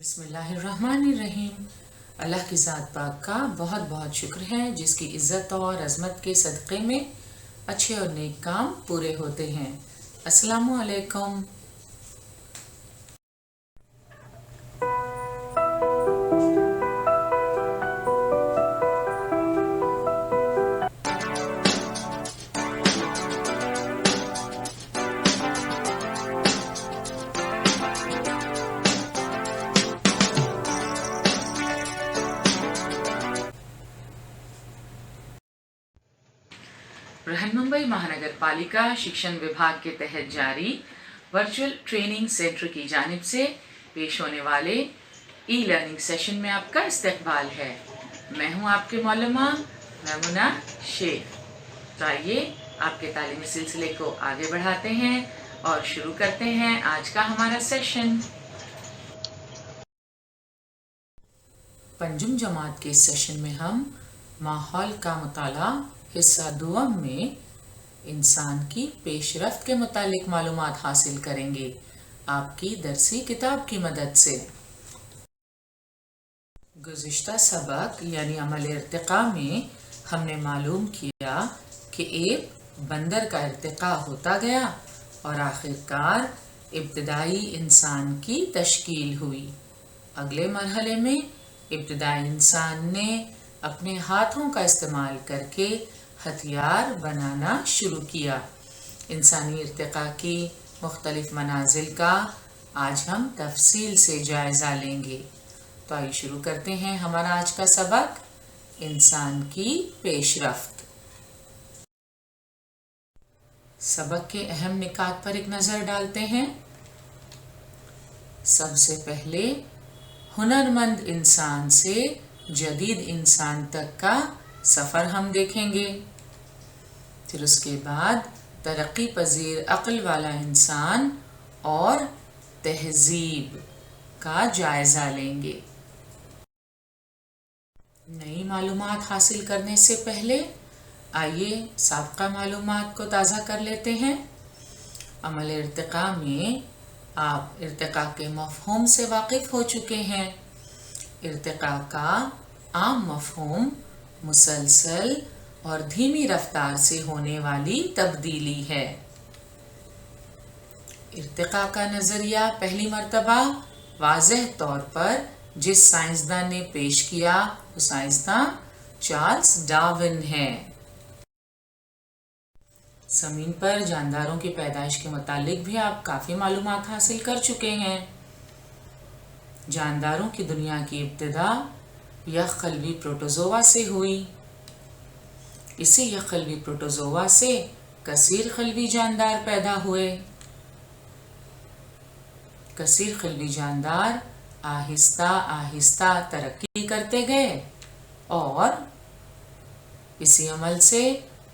बिस्मिल्लाहिर्रहमानिर्रहीम। अल्लाह की ज़ात पाक का बहुत बहुत शुक्र है जिसकी इज़्ज़त और अज़मत के सदक़े में अच्छे और नेक काम पूरे होते हैं। अस्सलामु अलैकुम। बृहन्मुंबई महानगर पालिका शिक्षण विभाग के तहत जारी वर्चुअल ट्रेनिंग सेंटर की जानिब से पेश होने वाले ई लर्निंग सेशन में आपका इस्तकबाल है। मैं हूं आपके मौलमा मैमुना शेख। तो आइए आपके तालीमी सिलसिले को आगे बढ़ाते हैं और शुरू करते हैं आज का हमारा सेशन। पंजुम जमात के सेशन में हम माहौल का मुताला हिस्सा दुआम में इंसान की पेशरफ्त के मुतालिक मालूमात हासिल करेंगे आपकी दरसी किताब की मदद से। गुज़िश्ता सबक यानी अमल इर्तिक़ा में हमने मालूम किया कि एक बंदर का इर्तिक़ा होता गया और आखिरकार इब्तिदाई इंसान की तश्कील हुई। अगले मरहले में इब्तिदाई इंसान ने अपने हाथों का इस्तेमाल करके हथियार बनाना शुरू किया। इंसानी इर्तिक़ा की मुख्तलिफ मनाजिल का आज हम तफसील से जायज़ा लेंगे। तो आइए शुरू करते हैं हमारा आज का सबक, इंसान की पेशरफ्त। सबक के अहम निकात पर एक नज़र डालते हैं। सबसे पहले हुनरमंद इंसान से जदीद इंसान तक का सफ़र हम देखेंगे। फिर उसके बाद तरक्की पजीर अक्ल वाला इंसान और तहजीब का जायज़ा लेंगे। नई मालूमात हासिल करने से पहले आइए साबका मालूमात को ताज़ा कर लेते हैं। अमल इर्तिक़ा में आप इर्तिक़ा के मफ़हूम से वाकिफ़ हो चुके हैं। इर्तिक़ा का आम मफ़हूम मुसलसल और धीमी रफ्तार से होने वाली तब्दीली है। इर्तिक़ा का नज़रिया पहली मर्तबा वाज़ेह तौर पर जिस साइंसदान ने पेश किया वो साइंसदान चार्ल्स डार्विन है। ज़मीन पर जानदारों की पैदाइश के मुतालिक भी आप काफ़ी मालूमात हासिल कर चुके हैं। जानदारों की दुनिया की इब्तिदा यख़्क़ल्बी प्रोटोज़ोआ से हुई। इसी यख़्क़ल्बी प्रोटोज़ोआ से कसीर क़ल्बी जानदार पैदा हुए। कसीर क़ल्बी जानदार आहिस्ता आहिस्ता तरक्की करते गए और इसी अमल से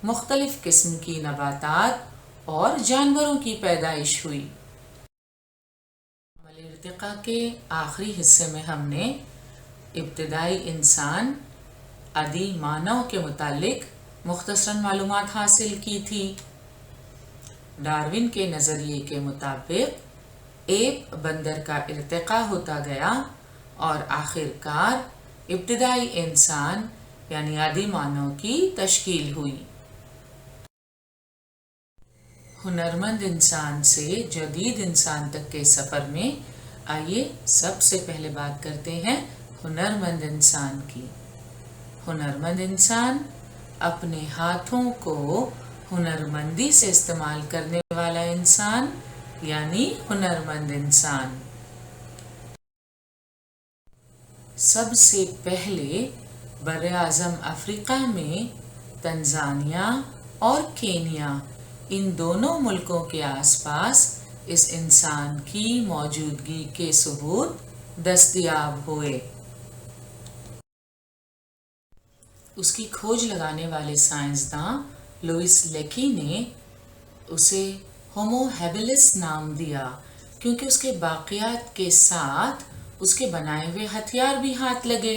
मुख्तलिफ किस्म की नबातात और जानवरों की पैदाइश हुई। अमल इर्तिक़ा के आखिरी हिस्से में हमने इब्तिदाई इंसान आदि मानव के मुतालिक मुख्तसरन मालूमात हासिल की थी। डार्विन के नज़रिए के मुताबिक एक बंदर का इर्तिक़ा होता गया और आखिरकार इब्तिदाई इंसान यानी आदि मानव की तश्कील हुई। हुनरमंद इंसान से जदीद इंसान तक के सफ़र में आइए सबसे पहले बात करते हैं हुनरमंद इंसान की। हुनरमंद इंसान अपने हाथों को हुनरमंदी से इस्तेमाल करने वाला इंसान यानी हुनरमंद इंसान। सबसे पहले बर्रे आज़म अफ्रीका में तंजानिया और केनिया इन दोनों मुल्कों के आसपास इस इंसान की मौजूदगी के सबूत दस्तयाब हुए। उसकी खोज लगाने वाले साइंसदान लुइस लेकी ने उसे होमो हैबिलिस नाम दिया क्योंकि उसके बाक़ियात के साथ उसके बनाए हुए हथियार भी हाथ लगे।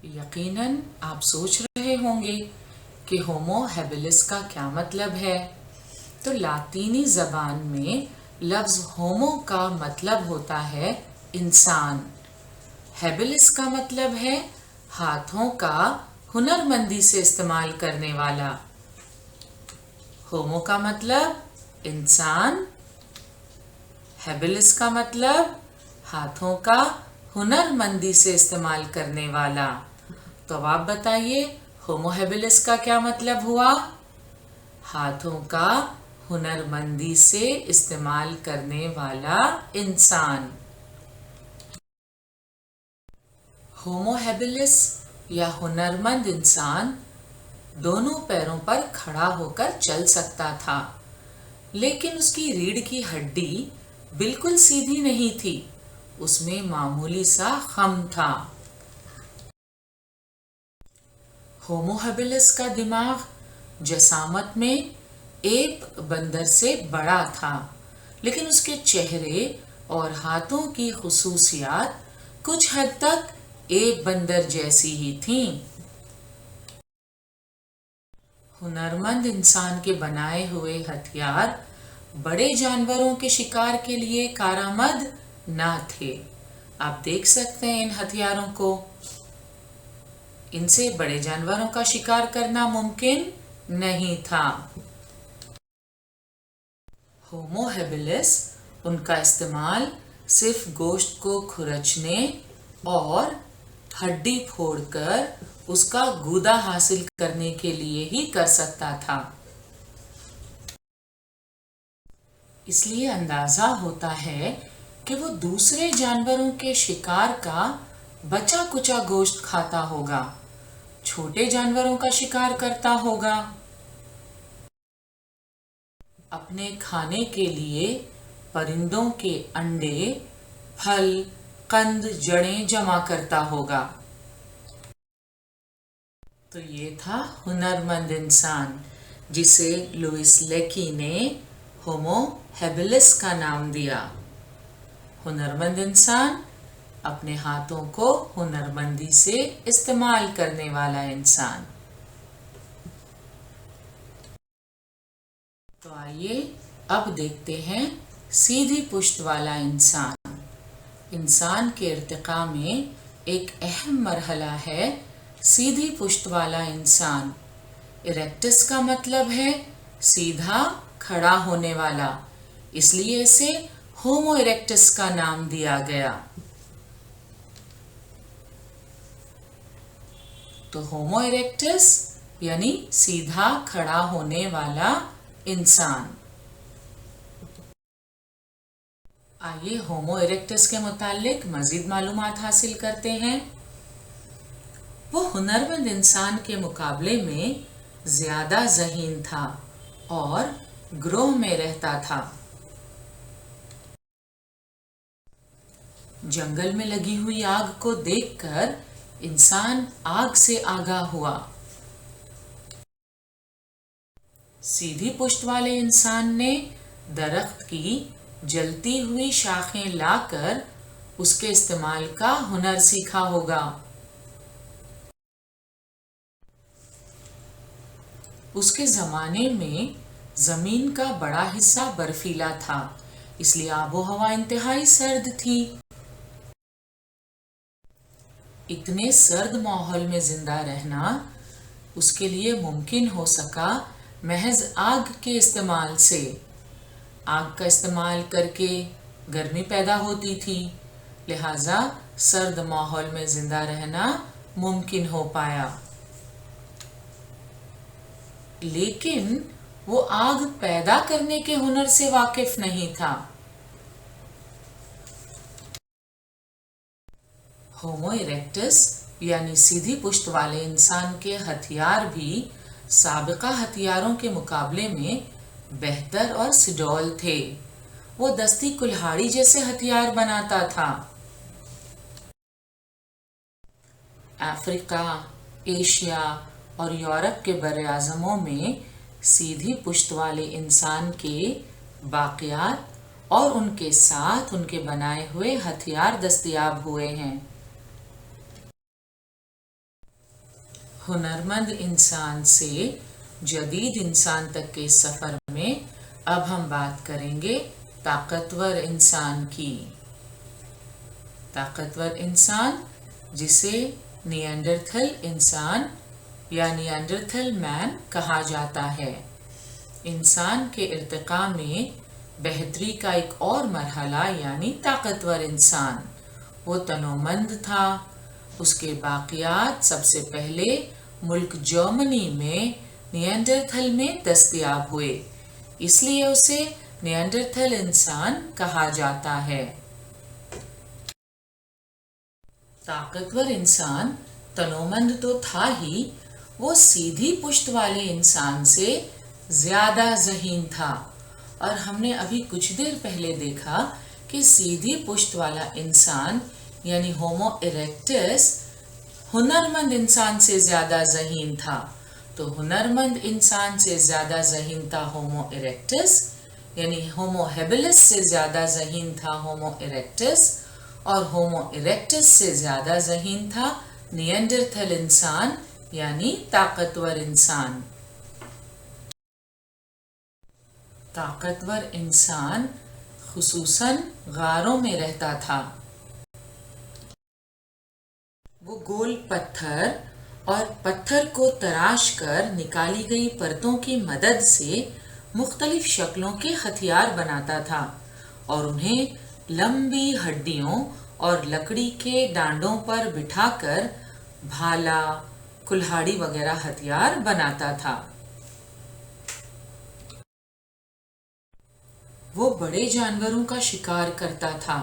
यकीनन आप सोच रहे होंगे कि होमो हैबिलिस का क्या मतलब है। तो लातीनी ज़बान में लफ्ज होमो का मतलब होता है इंसान। हैबिलिस का मतलब है हाथों का हुनरमंदी से इस्तेमाल करने वाला। होमो का मतलब इंसान, हैबिलिस का मतलब हाथों का हुनरमंदी से इस्तेमाल करने वाला। तो अब आप बताइए होमो हैबिलिस का क्या मतलब हुआ? हाथों का हुनरमंदी से इस्तेमाल करने वाला इंसान। होमो हैबिलिस या हुनरमंद इंसान दोनों पैरों पर खड़ा होकर चल सकता था, लेकिन उसकी रीढ़ की हड्डी बिल्कुल सीधी नहीं थी, उसमें मामूली सा खम था। होमो हैबिलिस का दिमाग जसामत में एप बंदर से बड़ा था, लेकिन उसके चेहरे और हाथों की खुसूसियात कुछ हद तक एप बंदर जैसी ही थीं। हुनरमंद इंसान के बनाए हुए हथियार बड़े जानवरों के शिकार के लिए कारआमद ना थे। आप देख सकते हैं इन हथियारों को। इनसे बड़े जानवरों का शिकार करना मुमकिन नहीं था। होमो हैबिलिस उनका इस्तेमाल सिर्फ गोश्त को खुरचने और हड्डी फोड़कर उसका गूदा हासिल करने के लिए ही कर सकता था। इसलिए अंदाजा होता है कि वो दूसरे जानवरों के शिकार का बचा कुचा गोश्त खाता होगा, छोटे जानवरों का शिकार करता होगा, अपने खाने के लिए परिंदों के अंडे, फल, कंद, जड़ें जमा करता होगा। तो ये था हुनरमंद इंसान, जिसे लुइस लेकी ने होमो हैबिलिस का नाम दिया। हुनरमंद इंसान, अपने हाथों को हुनरमंदी से इस्तेमाल करने वाला इंसान। तो आइए अब देखते हैं सीधी पुश्त वाला इंसान। इंसान के इर्तिका में एक अहम मरहला है सीधी पुश्त वाला इंसान। इरेक्टस का मतलब है सीधा खड़ा होने वाला, इसलिए इसे होमो इरेक्टस का नाम दिया गया। तो होमो इरेक्टस यानी सीधा खड़ा होने वाला इंसान। आइए होमो इरेक्टस के मुतालिक मजीद मालूमात हासिल करते हैं। वो हुनरमंद इंसान के मुकाबले में ज्यादा ज़हीन था और ग्रोह में रहता था। जंगल में लगी हुई आग को देखकर इंसान आग से आगाह हुआ। सीधी पुश्त वाले इंसान ने दरख्त की जलती हुई शाखें लाकर उसके इस्तेमाल का हुनर सीखा होगा। उसके ज़माने में ज़मीन का बड़ा हिस्सा बर्फीला था, इसलिए आबो हवा इंतहाई सर्द थी। इतने सर्द माहौल में जिंदा रहना उसके लिए मुमकिन हो सका महज आग के इस्तेमाल से। आग का इस्तेमाल करके गर्मी पैदा होती थी, लिहाजा सर्द माहौल में जिंदा रहना मुमकिन हो पाया। लेकिन वो आग पैदा करने के हुनर से वाकिफ नहीं था। होमो इरेक्टस यानी सीधी पुश्त वाले इंसान के हथियार भी साबिका हथियारों के मुकाबले में बेहतर और सुडौल थे। वो दस्ती कुल्हाड़ी जैसे हथियार बनाता था। अफ्रीका, एशिया और यूरोप के बरआज़मों में सीधी पुश्त वाले इंसान के बाक़ियात और उनके साथ उनके बनाए हुए हथियार दस्तयाब हुए हैं। हुनरमंद इंसान से जदीद इंसान तक के सफ़र में अब हम बात करेंगे ताकतवर इंसान की। ताकतवर इंसान जिसे निएंडरथल इंसान या निएंडरथल मैन कहा जाता है। इंसान के इर्तिका में बेहतरी का एक और मरहला यानी ताकतवर इंसान। वो तनोमंद था। उसके बाक़ियात सबसे पहले मुल्क जर्मनी में निएंडरथल में दस्तयाब हुए, इसलिए उसे निएंडरथल इंसान कहा जाता है। ताकतवर इंसान तनोमंद तो था ही, वो सीधी पुश्त वाले इंसान से ज़्यादा ज़हीन था। और हमने अभी कुछ देर पहले देखा कि सीधी पुश्त वाला इंसान यानी होमो इरेक्टस हुनरमंद इंसान से ज़्यादा ज़हीन था। तो हुनरमंद इंसान से ज़्यादा ज़हीन था होमो इरेक्टस, यानी होमो हेबिलिस से ज़्यादा ज़हीन था होमो इरेक्टस, और होमो इरेक्टस से ज़्यादा ज़हीन था निएंडरथल इंसान यानी ताकतवर इंसान। ताकतवर इंसान खुसूसन गारों में रहता था। वो गोल पत्थर और पत्थर को तराश कर निकाली गई परतों की मदद से मुख्तलिफ शक्लों के हथियार बनाता था और उन्हें लंबी हड्डियों और लकड़ी के डांडों पर बिठाकर भाला, कुल्हाड़ी वगैरह हथियार बनाता था। वो बड़े जानवरों का शिकार करता था।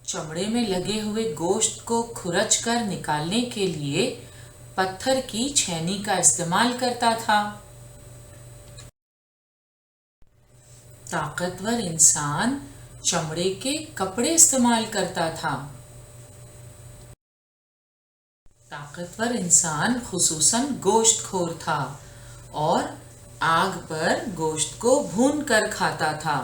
चमड़े में लगे हुए गोश्त को खुरच कर निकालने के लिए पत्थर की छेनी का इस्तेमाल करता था। ताकतवर इंसान चमड़े के कपड़े इस्तेमाल करता था। ताकतवर इंसान खुसूसन गोश्तखोर था और आग पर गोश्त को भून कर खाता था।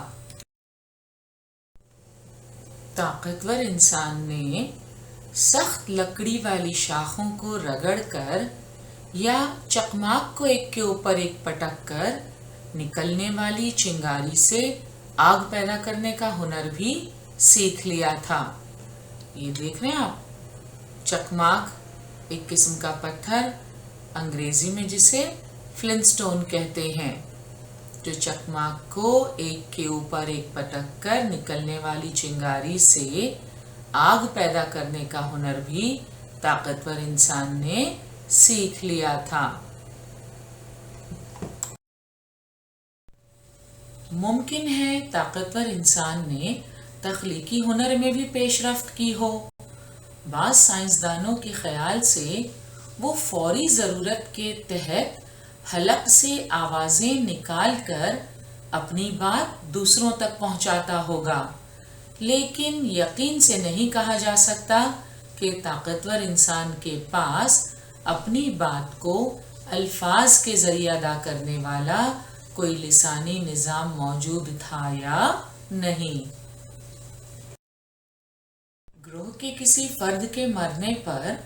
ताकतवर इंसान ने सख्त लकड़ी वाली शाखों को रगड़कर या चकमाक को एक के ऊपर एक पटक कर निकलने वाली चिंगारी से आग पैदा करने का हुनर भी सीख लिया था। ये देख रहे हैं आप, चकमाक एक किस्म का पत्थर, अंग्रेजी में जिसे फ्लिंटस्टोन कहते हैं, जो चकमाक को एक के ऊपर एक पटक कर निकलने वाली चिंगारी से आग पैदा करने का हुनर भी ताकतवर इंसान ने सीख लिया था। मुमकिन है ताकतवर इंसान ने तख्लीकी हुनर में भी पेशरफ्त की हो। बाज़ साइंसदानों के ख्याल से वो फौरी ज़रूरत के तहत हलक से आवाज़ें निकालकर अपनी बात दूसरों तक पहुंचाता होगा, लेकिन यकीन से नहीं कहा जा सकता कि ताकतवर इंसान के पास अपनी बात को अल्फाज के ज़रिए अदा करने वाला कोई लिसानी निज़ाम मौजूद था या नहीं। ग्रोह के किसी फर्द के मरने पर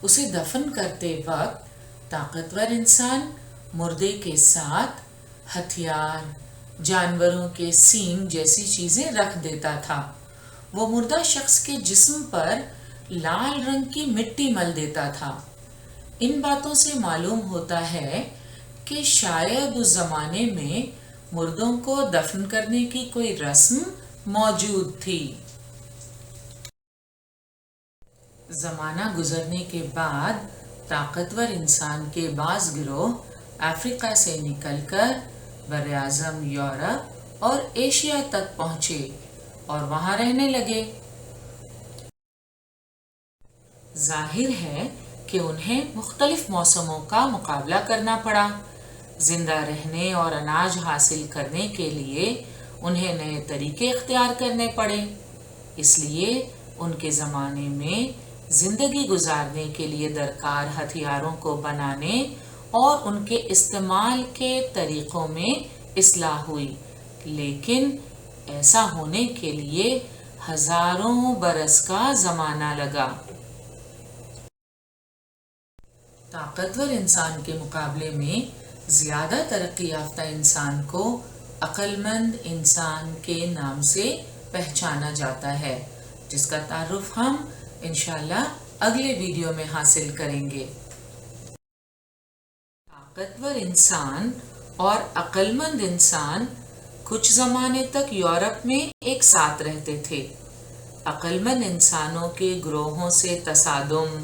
उसे दफन करते वक्त ताकतवर इंसान मुर्दे के साथ हथियार, जानवरों के सींग जैसी चीजें रख देता था। वो मुर्दा शख्स के जिस्म पर लाल रंग की मिट्टी मल देता था। इन बातों से मालूम होता है कि शायद उस जमाने में मुर्दों को दफन करने की कोई रस्म मौजूद थी। जमाना गुजरने के बाद ताकतवर इंसान के बाज़ गिरोह अफ्रीका से निकलकर बर्र-ए-आज़म यूरोप और एशिया तक पहुंचे और वहां रहने लगे। जाहिर है कि उन्हें मुख्तलिफ मौसमों का मुकाबला करना पड़ा। जिंदा रहने और अनाज हासिल करने के लिए उन्हें नए तरीके इख्तियार करने पड़े। इसलिए उनके ज़माने में ज़िंदगी गुजारने के लिए दरकार हथियारों को बनाने और उनके इस्तेमाल के तरीक़ों में इस्लाह हुई, लेकिन ऐसा होने के लिए हज़ारों बरस का ज़माना लगा। ताकतवर इंसान के मुकाबले में ज़्यादा तरक्की याफ्ता इंसान को अक्लमंद इंसान के नाम से पहचाना जाता है, जिसका तारुफ हम इंशाल्लाह अगले वीडियो में हासिल करेंगे। ताकतवर इंसान और अक्लमंद इंसान कुछ ज़माने तक यूरोप में एक साथ रहते थे। अक्लमंद इंसानों के ग्रोहों से तसादुम,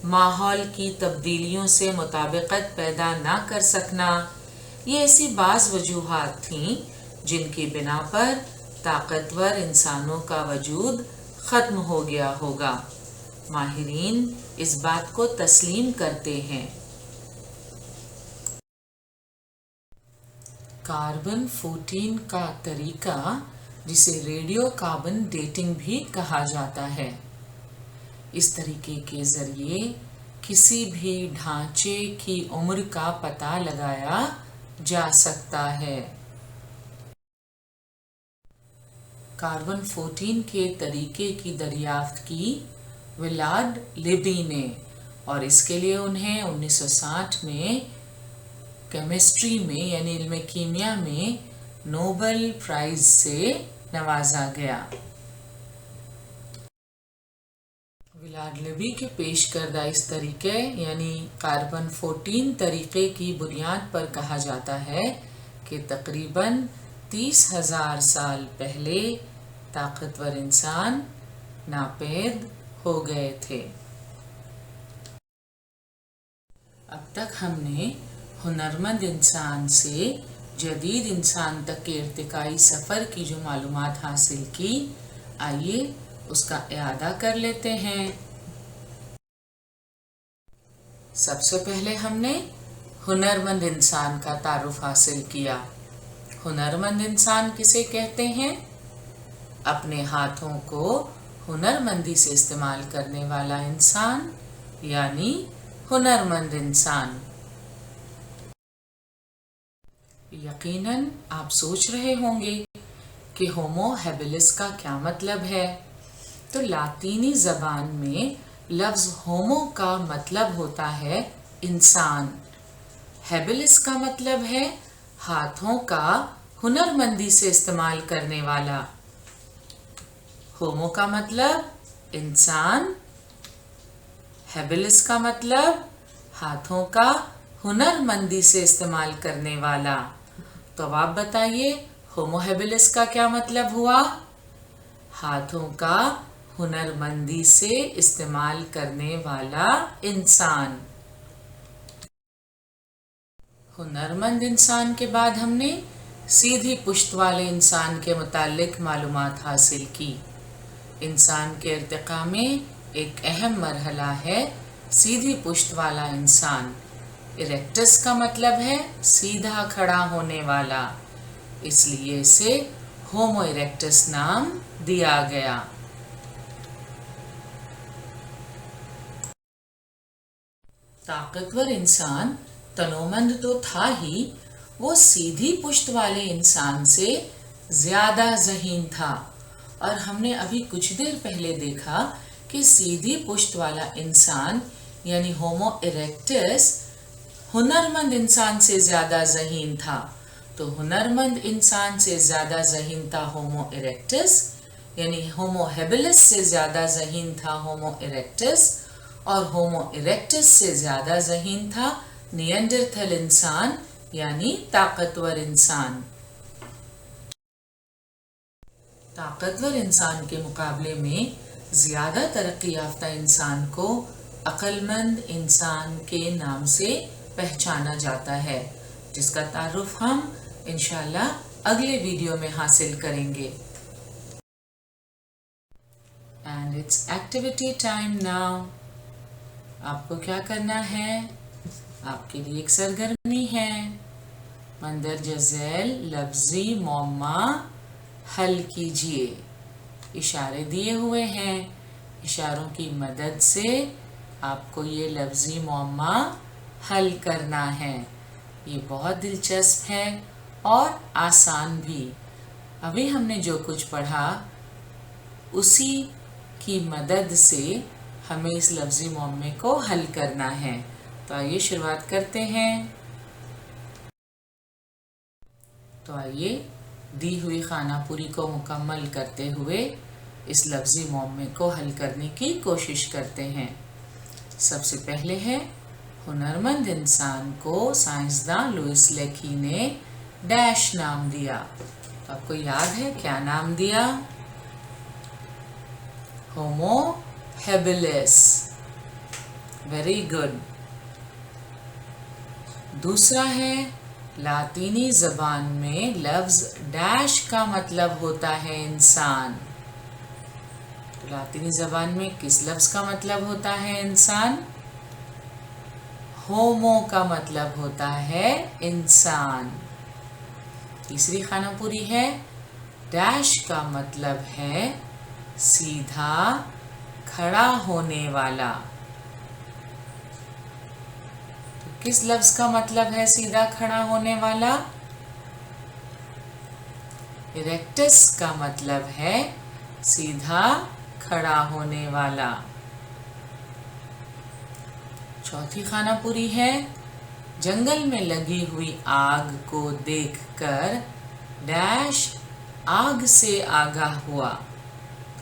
माहौल की तब्दीलियों से मुताबिकत पैदा ना कर सकना, ये ऐसी बाज़ वजूहात थीं जिनकी बिना पर ताकतवर इंसानों का वजूद ख़त्म हो गया होगा। माहिरीन इस बात को तस्लीम करते हैं। कार्बन 14 का तरीका, जिसे रेडियो कार्बन डेटिंग भी कहा जाता है, इस तरीके के ज़रिए किसी भी ढांचे की उम्र का पता लगाया जा सकता है। कार्बन 14 के तरीके की दरियाफ्त की विलाड लिबी ने, और इसके लिए उन्हें 1960 में केमिस्ट्री में यानी इल्म कीमिया में नोबेल प्राइज से नवाजा गया। विलाड लिबी के पेश करदा इस तरीके यानी कार्बन 14 तरीके की बुनियाद पर कहा जाता है कि तकरीबन 30,000 साल पहले ताकतवर इंसान नापैद हो गए थे। अब तक हमने हुनरमंद इंसान से जदीद इंसान तक के इर्तिकाई सफ़र की जो मालूमात हासिल की, आइए उसका इआदा कर लेते हैं। सबसे पहले हमने हुनरमंद इंसान का तारुफ हासिल किया। हुनरमंद इंसान किसे कहते हैं? अपने हाथों को हुनरमंदी से इस्तेमाल करने वाला इंसान, यानी हुनरमंद इंसान। यकीनन आप सोच रहे होंगे कि होमो हैबिलिस का क्या मतलब है। तो लातीनी ज़बान में लफ्ज़ होमो का मतलब होता है इंसान, हैबिलिस का मतलब है हाथों का हुनरमंदी से इस्तेमाल करने वाला। होमो का मतलब इंसान, हैबिलिस का मतलब हाथों का हुनरमंदी से इस्तेमाल करने वाला। तो अब आप बताइए होमो हैबिलिस का क्या मतलब हुआ? हाथों का हुनरमंदी से इस्तेमाल करने वाला इंसान। हुनरमंद इंसान के बाद हमने सीधी पुश्त वाले इंसान के मुतालिक मालूमात हासिल की। इंसान के इर्तिका में एक अहम मरहला है सीधी पुश्त वाला इंसान। इरेक्टस का मतलब है सीधा खड़ा होने वाला, इसलिए इसे होमो इरेक्टस नाम दिया गया। ताकतवर इंसान तनोमंद तो था ही, वो सीधी पुश्त वाले इंसान से ज्यादा ज़हीन था। और हमने अभी कुछ देर पहले देखा कि सीधी पुश्त वाला इंसान यानी होमो इरेक्टस हुनरमंद इंसान से ज्यादा ज़हीन था। तो हुनरमंद इंसान से ज्यादा ज़हीन था होमो इरेक्टस, यानी होमो हैबिलिस से ज्यादा ज़हीन था होमो इरेक्टस, और होमो इरेक्टस से ज्यादा ज़हीन था निएंडरथल इंसान यानी ताकतवर इंसान। ताकतवर इंसान के मुकाबले में ज्यादा तरक्की याफ्ता इंसान को अक्लमंद इंसान के नाम से पहचाना जाता है, जिसका तारुफ हम इंशाल्लाह अगले वीडियो में हासिल करेंगे। And it's activity time now. आपको क्या करना है? आपके लिए एक सरगर्मी है। मंदरजा झैल लफ्ज़ी मुअम्मा हल कीजिए। इशारे दिए हुए हैं, इशारों की मदद से आपको ये लफ्ज़ी मुअम्मा हल करना है। ये बहुत दिलचस्प है और आसान भी। अभी हमने जो कुछ पढ़ा उसी की मदद से हमें इस लफ्ज़ी मुअम्मे को हल करना है। तो आइए शुरुआत करते हैं। تو آئیے دی ہوئی خانہ پوری کو مکمل کرتے ہوئے اس لفظی معمے کو حل کرنے کی کوشش کرتے ہیں۔ سب سے پہلے ہے ہنرمند انسان کو سائنسداں لوئس لیکی نے ڈیش نام دیا۔ تو آپ کو یاد ہے کیا نام دیا؟ Homo habilis. Very good. دوسرا ہے لاطینی زبان میں لفظ ڈیش کا مطلب ہوتا ہے انسان۔ تو لاطینی زبان میں کس لفظ کا مطلب ہوتا ہے انسان؟ ہومو کا مطلب ہوتا ہے انسان۔ تیسری خانہ پوری ہے ڈیش کا مطلب ہے سیدھا کھڑا ہونے والا۔ تو کس لفظ کا مطلب ہے سیدھا کھڑا ہونے والا؟ اریکٹس کا مطلب ہے سیدھا کھڑا ہونے والا۔ چوتھی خانہ پوری ہے جنگل میں لگی ہوئی آگ کو دیکھ کر ڈیش آگ سے آگاہ ہوا۔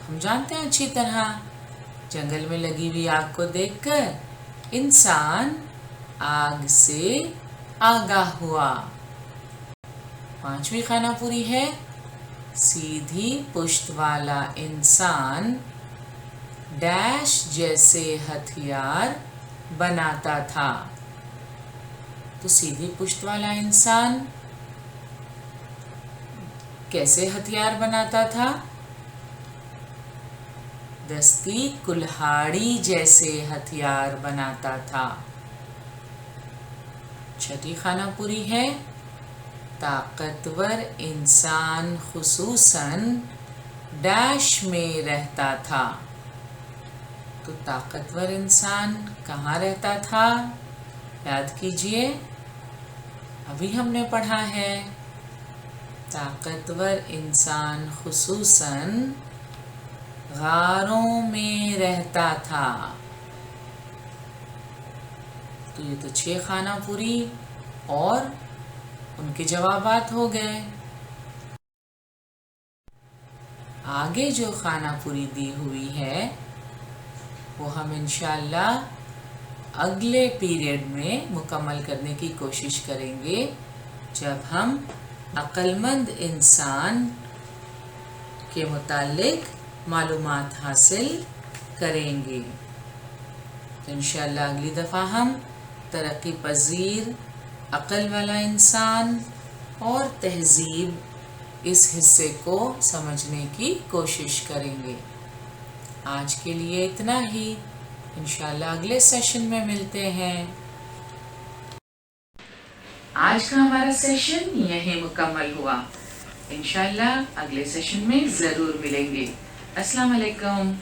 ہم جانتے ہیں اچھی طرح جنگل میں لگی ہوئی آگ کو دیکھ کر انسان آگ سے آگاہ ہوا۔ پانچویں خانہ پوری ہے سیدھی پشت والا انسان ڈیش جیسے ہتھیار بناتا تھا۔ تو سیدھی پشت والا انسان کیسے ہتھیار بناتا تھا؟ دستی کلہاڑی جیسے ہتھیار بناتا تھا۔ چھٹی خانہ پوری ہے طاقتور انسان خصوصاً ڈیش میں رہتا تھا۔ تو طاقتور انسان کہاں رہتا تھا؟ یاد کیجئے، ابھی ہم نے پڑھا ہے طاقتور انسان خصوصاً غاروں میں رہتا تھا۔ تو یہ تو 6 خانہ پوری اور ان کے جوابات ہو گئے۔ آگے جو خانہ پوری دی ہوئی ہے وہ ہم انشاءاللہ اگلے پیریڈ میں مکمل کرنے کی کوشش کریں گے جب ہم عقل مند انسان کے متعلق معلومات حاصل کریں گے۔ تو انشاءاللہ اگلی دفعہ ہم ترقی پذیر عقل والا انسان اور تہذیب اس حصے کو سمجھنے کی کوشش کریں گے۔ آج کے لیے اتنا ہی، انشاءاللہ اگلے سیشن میں ملتے ہیں۔ آج کا ہمارا سیشن یہیں مکمل ہوا۔ انشاءاللہ اگلے سیشن میں ضرور ملیں گے۔ السلام علیکم۔